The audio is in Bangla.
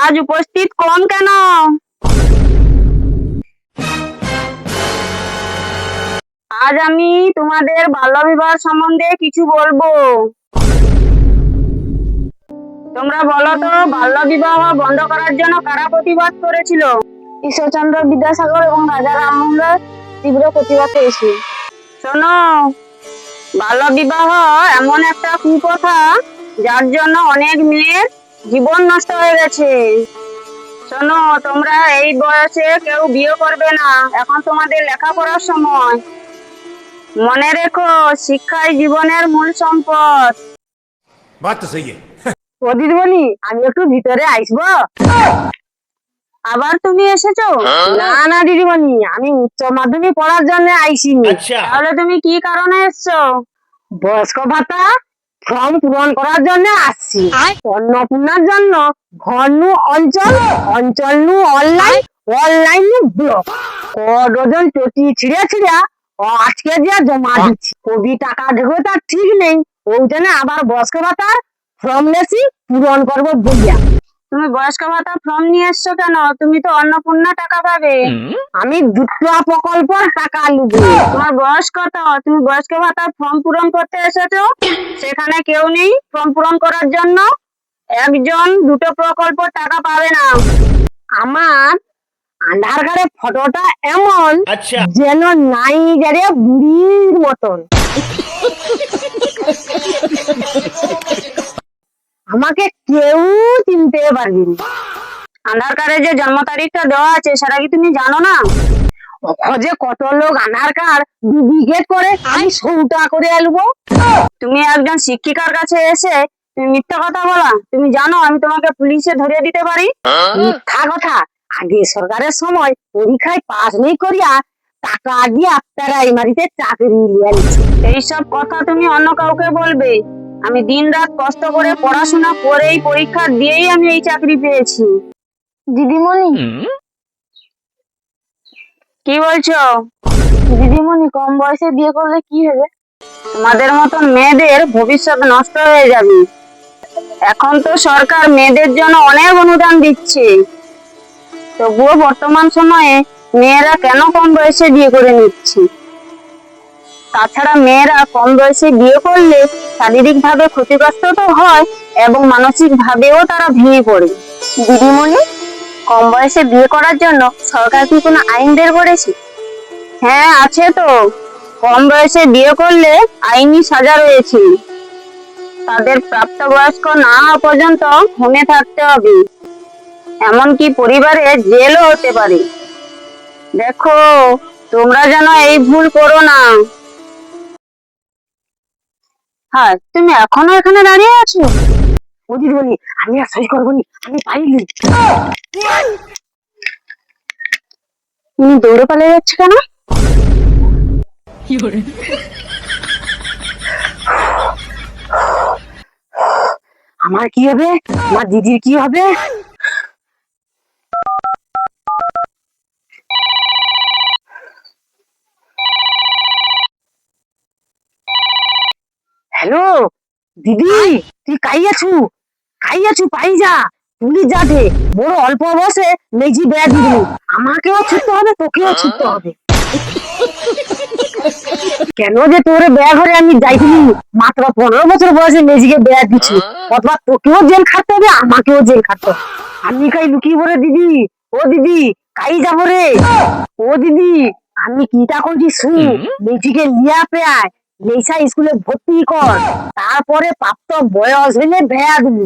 আজ উপস্থিত কম কেন? আজ আমি তোমাদের বাল্যবিবাহ সম্বন্ধে কিছু বলবো। তোমরা বলো তো, বাল্যবিবাহ বন্ধ করার জন্য কারা প্রতিবাদ করেছিল? ঈশ্বরচন্দ্র বিদ্যাসাগর এবং রাজা রামমোহন রায় তীব্র প্রতিবাদ করেছিল। শোনো, বাল্যবিবাহ এমন একটা কুপ্রথা যার জন্য অনেক মেয়ের জীবন নষ্ট হয়ে গেছে। শোনো, তোমরা এই বয়সে কেউ বিয়ে করবে না, এখন তোমাদের লেখাপড়ার সময়। মনে রেখো, শিক্ষাই জীবনের মূল সম্পদ। बात तो सही है। ও দিদিমণি, আমি একটু ভিতরে আসবো? আবার তুমি এসেছো? না না দিদিমণি, আমি উচ্চ মাধ্যমিক পড়ার জন্য আইসিনি। আচ্ছা। তাহলে তুমি কি কারণে এসছো? বয়স্ক ভাতা ফর্ম পূরণ করার জন্য আসছি। অন্নপূর্ণার জন্য ঘর নু অঞ্চল, অঞ্চল নু অনলাইন, অনলাইন নু ব্লক, ক ডজন চটি ছিঁড়ে ছিঁড়ে আজকে যে জমা দিচ্ছি। কবি টাকা ঢেকে তার ঠিক নেই, ওই জন্য আবার বয়স্ক ভাতার ফর্ম লেসি পূরণ করবো বলিয়া। তুমি বয়স্ক ভাতা ফর্ম নিয়ে এসছো কেন? তুমি তো অন্নপূর্ণা টাকা পাবে। আমি দুটো প্রকল্পের টাকা নেব। তোমার বয়স কত? তুমি বয়স্ক ভাতার ফর্ম পূরণ করতে এসেছো, সেখানে কেউ নেই ফর্ম পূরণ করার জন্য। একজন দুটো প্রকল্প টাকা পাবে না। আমার আধার কার্ডের ফটোটা এমন আচ্ছা। যেন নাইজারে বুড়ির মতন। আমাকে কেউ চিনতে পারবি না। আধার কার্ডে যে জন্ম তারিখটা দেওয়া আছে সেটা কি তুমি জানো না? খোঁজে কত লোক আধার কার্ড ডুপ্লিকেট করে, আমি 100টা করে আলবো। তুমি একজন শিক্ষিকার কাছে এসে তুমি মিথ্যা কথা বলা? তুমি জানো আমি তোমাকে পুলিশে ধরিয়ে দিতে পারি। মিথ্যা কথা? আগে সরকারের সময় পরীক্ষায় পাস নেই করিয়া টাকা দিয়ে প্রাইমারিতে চাকরি নিয়ে নিচ্ছে। এইসব কথা তুমি অন্য কাউকে বলবে? আমি দিন রাত কষ্ট করে পড়াশোনা করেই পরীক্ষা দিয়েই আমি এই চাকরি পেয়েছি। দিদিমণি, কি বলছো? দিদিমণি, কম বয়সে বিয়ে করলে কি হবে? তোমাদের মতন মেয়েদের ভবিষ্যৎ নষ্ট হয়ে যাবে। এখন তো সরকার মেয়েদের জন্য অনেক অনুদান দিচ্ছে, তবুও বর্তমান সময়ে মেয়েরা কেন কম বয়সে বিয়ে করে নিচ্ছে? তাছাড়া মেয়েরা কম বয়সে বিয়ে করলে শারীরিক ভাবে ক্ষতিগ্রস্ত তো হয় এবং মানসিক ভাবেও তারা ভেঙে পড়ে। দিদিমণি, কম বয়সে বিয়ে করার জন্য সরকার কি কোনো আইন বের করেছে? হ্যাঁ, আছে তো। কম বয়সে বিয়ে করলে আইনি সাজা রয়েছে। তাদের প্রাপ্তবয়স্ক না হওয়া পর্যন্ত হোমে থাকতে হবে, এমনকি পরিবারে জেলও হতে পারে। দেখো, তোমরা যেন এই ভুল করো না। হ্যাঁ, তুমি এখনো এখানে দাঁড়িয়ে আছো? ও দিদিমণি, আমি আর সই করবো নি, আমি পাইনি। তুমি দৌড়ে পালিয়ে যাচ্ছে কেন? আমার কি হবে? আমার দিদির কি হবে? হ্যালো দিদি, তুই কাই আছু? কাই আছু? পাই যা, পুলিশ যাবে। বড় অল্প বয়সে মেজি বেয়া দিবি, আমাকেও ছুটতে হবে, তোকেও ছুটতে হবে। কেন যে তোর বেয়া ঘরে আমি যাইনি? মাত্র 15 বছর বয়সে মেজিকে বেয়া দিচ্ছি, অথবা তোকেও জেল খাটতে হবে, আমাকেও জেল খাটতে হবে। আমি কাই লুকিয়ে পড়ে দিদি। ও দিদি, কাই যাবো রে? ও দিদি, আমি কিটা করছি শুন। মেজিকে লিয়া পেয়ায় লেসা স্কুলে ভর্তি কর, তারপরে প্রাপ্ত বয়স হইলে বেয়া দিবি।